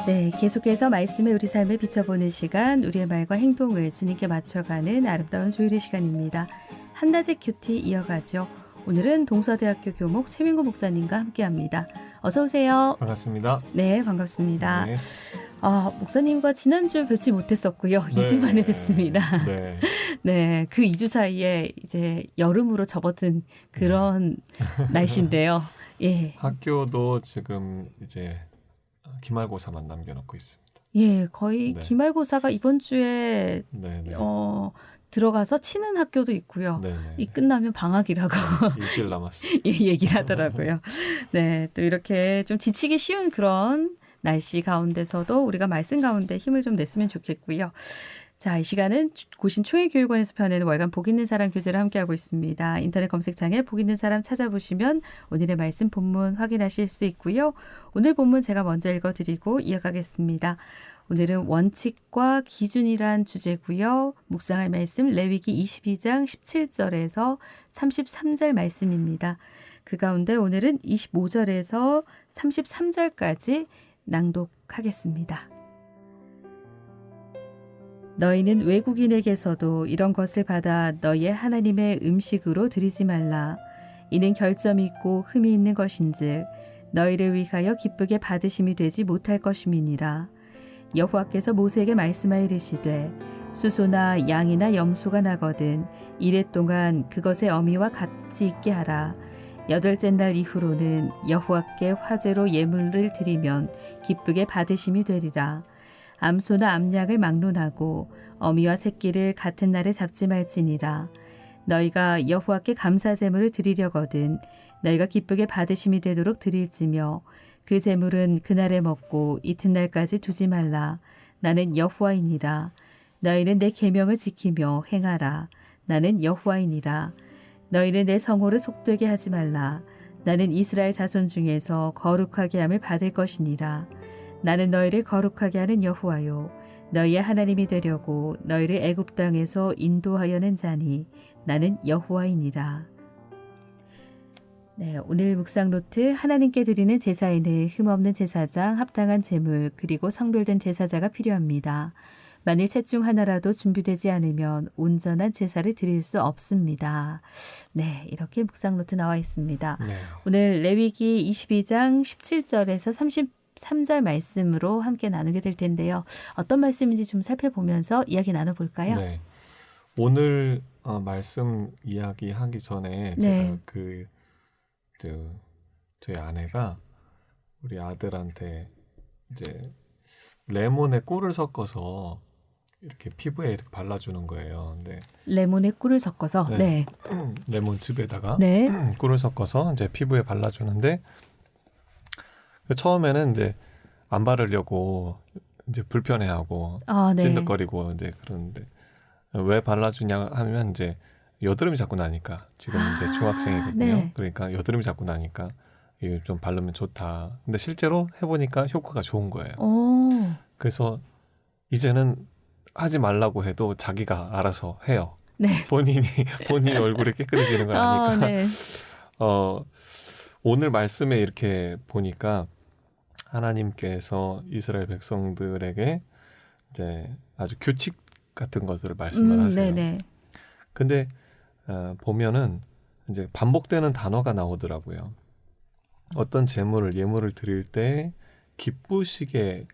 네, 계속해서 말씀의 우리 삶을 비춰보는 시간, 우리의 말과 행동을 주님께 맞춰가는 아름다운 조율의 시간입니다. 한낮의 큐티 이어가죠. 오늘은 동서대학교 교목 최민구 목사님과 함께합니다. 어서 오세요. 반갑습니다. 네, 반갑습니다. 네. 목사님과 지난주 뵙지 못했었고요. 네. 2주 만에 뵙습니다. 네. 네, 그 2주 사이에 이제 여름으로 접어든 그런 날씨인데요. 예. 학교도 지금 이제 기말고사만 남겨놓고 있습니다. 예, 거의 네. 기말고사가 이번 주에 네네. 들어가서 치는 학교도 있고요. 네네. 이 끝나면 방학이라고 일주일 남았습니다. 예, 얘기를 하더라고요. 네, 또 이렇게 좀 지치기 쉬운 그런 날씨 가운데서도 우리가 말씀 가운데 힘을 좀 냈으면 좋겠고요. 자, 이 시간은 고신 총회교육원에서 펴내는 월간 복 있는 사람 교재를 함께하고 있습니다. 인터넷 검색창에 복 있는 사람 찾아보시면 오늘의 말씀 본문 확인하실 수 있고요. 오늘 본문 제가 먼저 읽어드리고 이어가겠습니다. 오늘은 원칙과 기준이란 주제고요. 묵상할 말씀 레위기 22장 17절에서 33절 말씀입니다. 그 가운데 오늘은 25절에서 33절까지 낭독하겠습니다. 너희는 외국인에게서도 이런 것을 받아 너희의 하나님의 음식으로 드리지 말라. 이는 결점이 있고 흠이 있는 것인즉 너희를 위하여 기쁘게 받으심이 되지 못할 것임이니라. 여호와께서 모세에게 말씀하여 이르시되 수소나 양이나 염소가 나거든 이래 동안 그것의 어미와 같이 있게 하라. 8째 날 이후로는 여호와께 화제로 예물을 드리면 기쁘게 받으심이 되리라. 암소나 암양을 막론하고 어미와 새끼를 같은 날에 잡지 말지니라. 너희가 여호와께 감사 제물을 드리려거든 너희가 기쁘게 받으심이 되도록 드릴지며 그 제물은 그날에 먹고 이튿날까지 두지 말라. 나는 여호와이니라. 너희는 내 계명을 지키며 행하라. 나는 여호와이니라. 너희는 내 성호를 속되게 하지 말라. 나는 이스라엘 자손 중에서 거룩하게 함을 받을 것이니라. 나는 너희를 거룩하게 하는 여호와요. 너희의 하나님이 되려고 너희를 애굽 땅에서 인도하여낸 자니 나는 여호와이니라. 네, 오늘 묵상 노트 하나님께 드리는 제사에는 흠없는 제사장, 합당한 제물, 그리고 성별된 제사자가 필요합니다. 만일 셋 중 하나라도 준비되지 않으면 온전한 제사를 드릴 수 없습니다. 네, 이렇게 묵상 노트 나와 있습니다. 네. 오늘 레위기 22장 17절에서 33절 말씀으로 함께 나누게 될 텐데요. 어떤 말씀인지 좀 살펴보면서 이야기 나눠볼까요? 네. 오늘 말씀 이야기하기 전에 네. 제가 저희 아내가 우리 아들한테 이제 레몬에 꿀을 섞어서 이렇게 피부에 이렇게 발라주는 거예요. 근데 레몬에 꿀을 섞어서 네. 레몬즙에다가 네. 꿀을 섞어서 이제 피부에 발라주는데 처음에는 이제 안 바르려고 이제 불편해하고 네. 찐득거리고 이제 그러는데 왜 발라주냐 하면 이제 여드름이 자꾸 나니까 지금 이제 중학생이거든요. 네. 그러니까 여드름이 자꾸 나니까 이거 좀 바르면 좋다. 근데 실제로 해보니까 효과가 좋은 거예요. 오. 그래서 이제는 하지 말라고 해도 자기가 알아서 해요. 네. 본인이 얼굴이 깨끗해지는 걸 아니까. 네. 오늘 말씀에 이렇게 보니까 하나님께서 이스라엘 백성들에게 이제 아주 규칙 같은 것들을 말씀을 하세요. 네네. 근데 보면은 이제 반복되는 단어가 나오더라고요. 어떤 예물을 드릴 때 기쁘게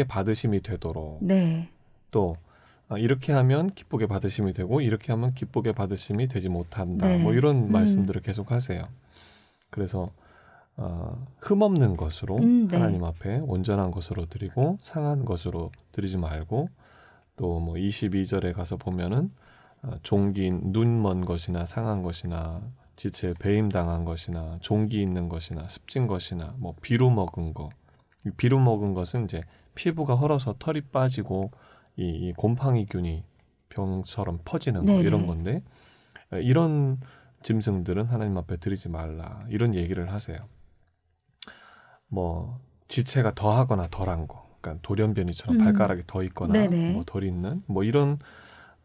받으심이 되도록. 네. 또 이렇게 하면 기쁘게 받으심이 되고 이렇게 하면 기쁘게 받으심이 되지 못한다. 네. 뭐 이런 말씀들을 계속 하세요. 그래서 흠없는 것으로 네. 하나님 앞에 온전한 것으로 드리고 상한 것으로 드리지 말고 또 뭐 22절에 가서 보면은 종긴 눈 먼 것이나 상한 것이나 지체에 배임당한 것이나 종기 있는 것이나 습진 것이나 뭐 비루 먹은 거. 이 비루 먹은 것은 이제 피부가 헐어서 털이 빠지고 이 곰팡이균이 병처럼 퍼지는 거 이런 건데 이런 짐승들은 하나님 앞에 드리지 말라 이런 얘기를 하세요. 뭐 지체가 더하거나 덜한 거, 그러니까 돌연변이처럼 발가락이 더 있거나 뭐 덜 있는 뭐 이런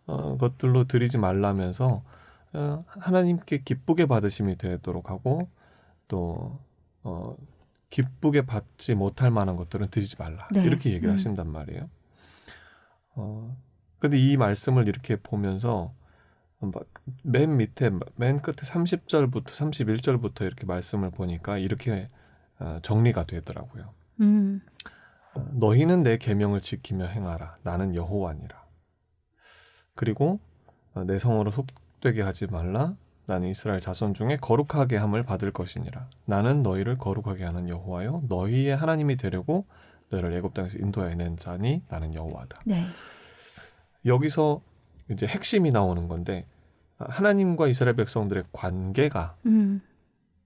것들로 드리지 말라면서 하나님께 기쁘게 받으심이 되도록 하고 또 기쁘게 받지 못할 만한 것들은 드리지 말라. 네. 이렇게 얘기를 하신단 말이에요. 근데 이 말씀을 이렇게 보면서 맨 밑에 맨 끝에 30절부터 31절부터 이렇게 말씀을 보니까 이렇게 정리가 되더라고요. 너희는 내 계명을 지키며 행하라. 나는 여호와니라. 그리고 내 성으로 속되게 하지 말라. 나는 이스라엘 자손 중에 거룩하게 함을 받을 것이니라. 나는 너희를 거룩하게 하는 여호와요 너희의 하나님이 되려고 너희를 애굽 땅에서 인도하여 낸 자니 나는 여호와다. 네. 여기서 이제 핵심이 나오는 건데 하나님과 이스라엘 백성들의 관계가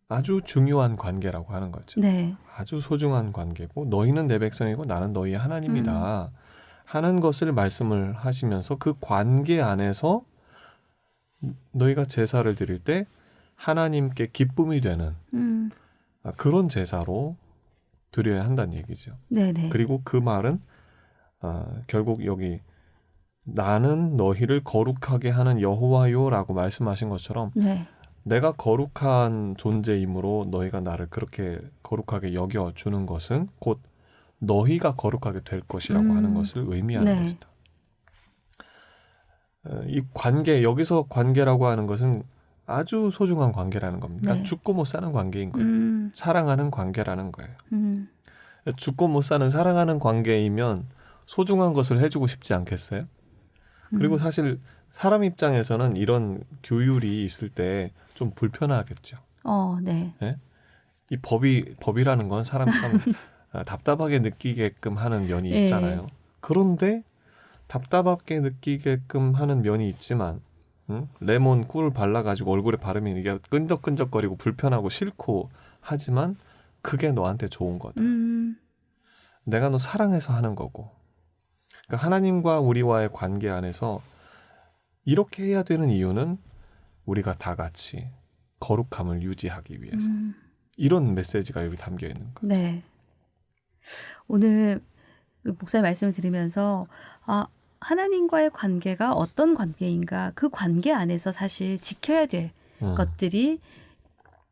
아주 중요한 관계라고 하는 거죠. 네. 아주 소중한 관계고 너희는 내 백성이고 나는 너희의 하나님이다 하는 것을 말씀을 하시면서 그 관계 안에서 너희가 제사를 드릴 때 하나님께 기쁨이 되는 그런 제사로 드려야 한다는 얘기죠. 네네. 그리고 그 말은 결국 여기 나는 너희를 거룩하게 하는 여호와요라고 말씀하신 것처럼 네. 내가 거룩한 존재이므로 너희가 나를 그렇게 거룩하게 여겨주는 것은 곧 너희가 거룩하게 될 것이라고 하는 것을 의미하는 네. 것이다. 이 관계, 여기서 관계라고 하는 것은 아주 소중한 관계라는 겁니다. 네. 죽고 못 사는 관계인 거예요. 사랑하는 관계라는 거예요. 죽고 못 사는 사랑하는 관계이면 소중한 것을 해주고 싶지 않겠어요? 그리고 사실 사람 입장에서는 이런 규율이 있을 때 좀 불편하겠죠. 네. 네? 이 법이라는 건 사람 참 답답하게 느끼게끔 하는 면이 예. 있잖아요. 그런데 답답하게 느끼게끔 하는 면이 있지만 레몬 꿀 발라가지고 얼굴에 바르면 이게 끈적끈적거리고 불편하고 싫고 하지만 그게 너한테 좋은 거다. 내가 너 사랑해서 하는 거고. 그러니까 하나님과 우리와의 관계 안에서 이렇게 해야 되는 이유는 우리가 다 같이 거룩함을 유지하기 위해서. 이런 메시지가 여기 담겨 있는 거예요. 네. 오늘 목사님 말씀을 들으면서 하나님과의 관계가 어떤 관계인가 그 관계 안에서 사실 지켜야 될 것들이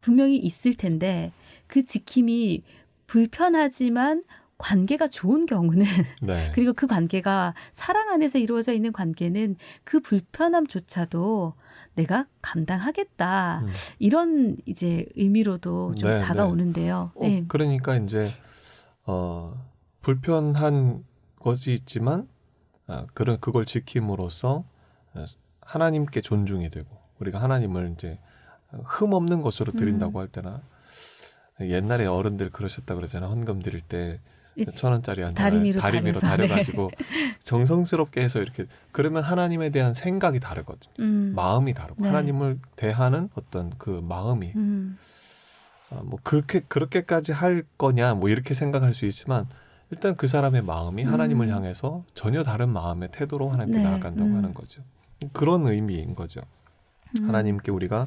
분명히 있을 텐데 그 지킴이 불편하지만 관계가 좋은 경우는 네. 그리고 그 관계가 사랑 안에서 이루어져 있는 관계는 그 불편함조차도 내가 감당하겠다. 이런 이제 의미로도 좀 네, 다가오는데요. 네. 그러니까 이제 불편한 것이 있지만 그걸 지킴으로써 하나님께 존중이 되고 우리가 하나님을 이제 흠 없는 것으로 드린다고 할 때나 옛날에 어른들 그러셨다 그러잖아요. 헌금 드릴 때 1,000원짜리 한 다리미로 다려가지고 정성스럽게 해서 이렇게 그러면 하나님에 대한 생각이 다르거든요. 마음이 다르고 네. 하나님을 대하는 어떤 그 마음이 뭐 그렇게까지 할 거냐 뭐 이렇게 생각할 수 있지만 일단 그 사람의 마음이 하나님을 향해서 전혀 다른 마음의 태도로 하나님께 네. 나아간다고 하는 거죠. 그런 의미인 거죠. 하나님께 우리가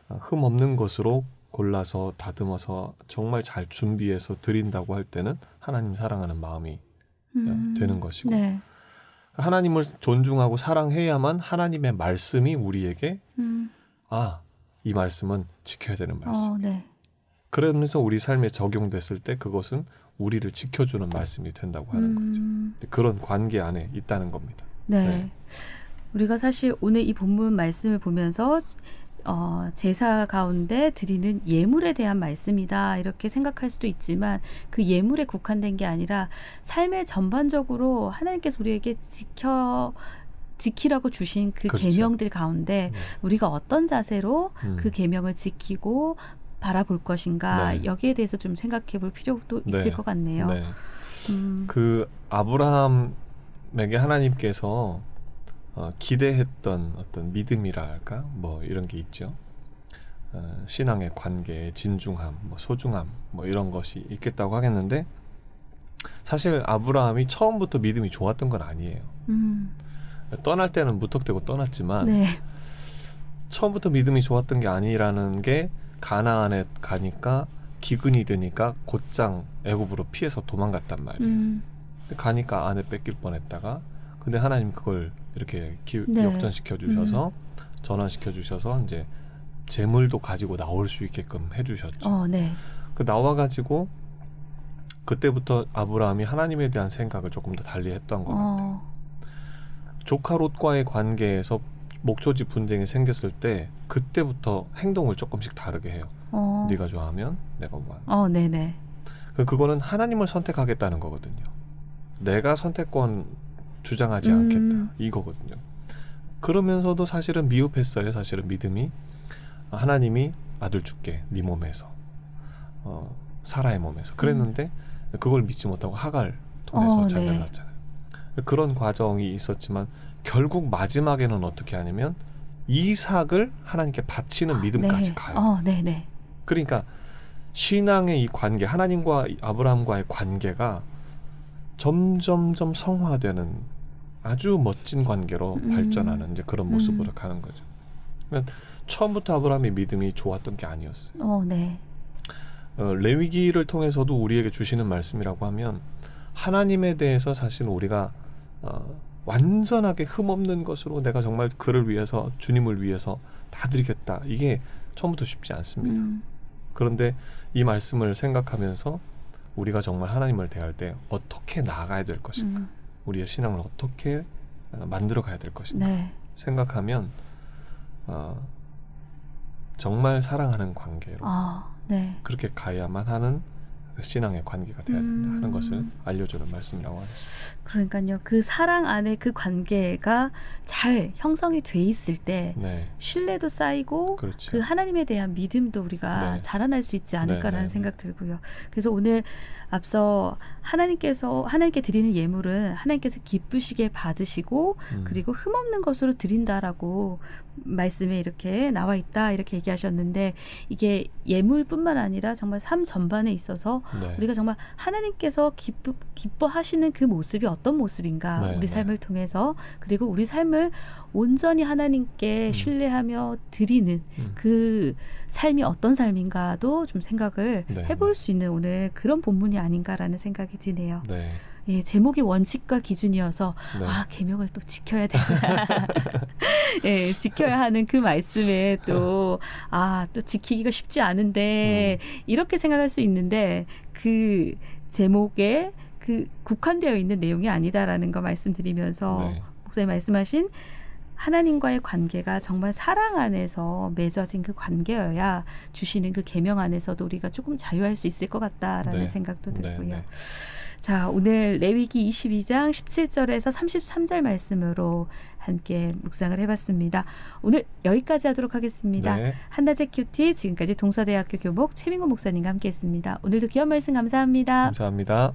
흠 없는 것으로 골라서 다듬어서 정말 잘 준비해서 드린다고 할 때는 하나님 사랑하는 마음이 되는 것이고 네. 하나님을 존중하고 사랑해야만 하나님의 말씀이 우리에게 이 말씀은 지켜야 되는 말씀. 네. 그러면서 우리 삶에 적용됐을 때 그것은 우리를 지켜주는 말씀이 된다고 하는 거죠. 그런 관계 안에 있다는 겁니다. 네. 네. 우리가 사실 오늘 이 본문 말씀을 보면서 제사 가운데 드리는 예물에 대한 말씀이다 이렇게 생각할 수도 있지만 그 예물에 국한된 게 아니라 삶의 전반적으로 하나님께서 우리에게 지키라고 주신 그 그렇죠. 계명들 가운데 우리가 어떤 자세로 그 계명을 지키고 바라볼 것인가 네. 여기에 대해서 좀 생각해 볼 필요도 있을 네. 것 같네요. 네. 그 아브라함에게 하나님께서 기대했던 어떤 믿음이라 할까 뭐 이런 게 있죠. 신앙의 관계의 진중함, 뭐 소중함 뭐 이런 것이 있겠다고 하겠는데 사실 아브라함이 처음부터 믿음이 좋았던 건 아니에요. 떠날 때는 무턱대고 떠났지만 네. 처음부터 믿음이 좋았던 게 아니라는 게 가나안에 가니까 기근이 되니까 곧장 애굽으로 피해서 도망갔단 말이에요. 근데 가니까 아내 뺏길 뻔했다가 근데 하나님 그걸 이렇게 네. 역전시켜 주셔서 전환시켜 주셔서 이제 재물도 가지고 나올 수 있게끔 해주셨죠. 네. 그 나와 가지고 그때부터 아브라함이 하나님에 대한 생각을 조금 더 달리 했던 것 같아요. 조카 롯과의 관계에서 목초지 분쟁이 생겼을 때 그때부터 행동을 조금씩 다르게 해요. 네가 좋아하면 내가 뭐하는. 네네. 그거는 하나님을 선택하겠다는 거거든요. 내가 선택권 주장하지 않겠다 이거거든요. 그러면서도 사실은 미흡했어요. 사실은 믿음이. 하나님이 아들 줄게 네 몸에서, 사라의 몸에서. 그랬는데 그걸 믿지 못하고 하갈 통해서 자녀를 네. 낳았잖아요. 그런 과정이 있었지만 결국 마지막에는 어떻게 하냐면 이삭을 하나님께 바치는 믿음까지 네. 가요. 네네. 그러니까 신앙의 이 관계, 하나님과 아브라함과의 관계가 점점점 성화되는 아주 멋진 관계로 발전하는 이제 그런 모습으로 가는 거죠. 그러니까 처음부터 아브라함의 믿음이 좋았던 게 아니었어요. 네. 레위기를 통해서도 우리에게 주시는 말씀이라고 하면 하나님에 대해서 사실 우리가 완전하게 흠없는 것으로 내가 정말 그를 위해서, 주님을 위해서 다 드리겠다. 이게 처음부터 쉽지 않습니다. 그런데 이 말씀을 생각하면서 우리가 정말 하나님을 대할 때 어떻게 나아가야 될 것인가, 우리의 신앙을 어떻게 만들어 가야 될 것인가 네. 생각하면 정말 사랑하는 관계로 네. 그렇게 가야만 하는 신앙의 관계가 되어야 된다 하는 것을 알려주는 말씀이라고 하겠습니다. 그러니까요. 그 사랑 안에 그 관계가 잘 형성이 돼 있을 때 네, 신뢰도 쌓이고 그렇죠. 그 하나님에 대한 믿음도 우리가 네. 자라날 수 있지 않을까라는 네, 네, 생각 들고요. 그래서 오늘 앞서 하나님께 드리는 예물은 하나님께서 기쁘시게 받으시고 그리고 흠없는 것으로 드린다라고 말씀에 이렇게 나와 있다 이렇게 얘기하셨는데, 이게 예물뿐만 아니라 정말 삶 전반에 있어서 네. 우리가 정말 하나님께서 기뻐하시는 그 모습이 어떤 모습인가, 네, 우리 네. 삶을 통해서, 그리고 우리 삶을 온전히 하나님께 신뢰하며 드리는 그 삶이 어떤 삶인가도 좀 생각을 네, 해볼 네. 수 있는 오늘 그런 본문이 아닌가라는 생각이 드네요. 네. 예, 제목이 원칙과 기준이어서 네. 계명을 또 지켜야 된다. 예, 지켜야 하는 그 말씀에 또 지키기가 쉽지 않은데 이렇게 생각할 수 있는데 그 제목에 그 국한되어 있는 내용이 아니다라는 거 말씀드리면서 네. 목사님 말씀하신 하나님과의 관계가 정말 사랑 안에서 맺어진 그 관계여야 주시는 그 계명 안에서도 우리가 조금 자유할 수 있을 것 같다라는 네. 생각도 들고요. 네, 네. 자, 오늘 레위기 22장 17절에서 33절 말씀으로 함께 묵상을 해봤습니다. 오늘 여기까지 하도록 하겠습니다. 네. 한낮의 큐티, 지금까지 동서대학교 교목 최민구 목사님과 함께했습니다. 오늘도 귀한 말씀 감사합니다. 감사합니다.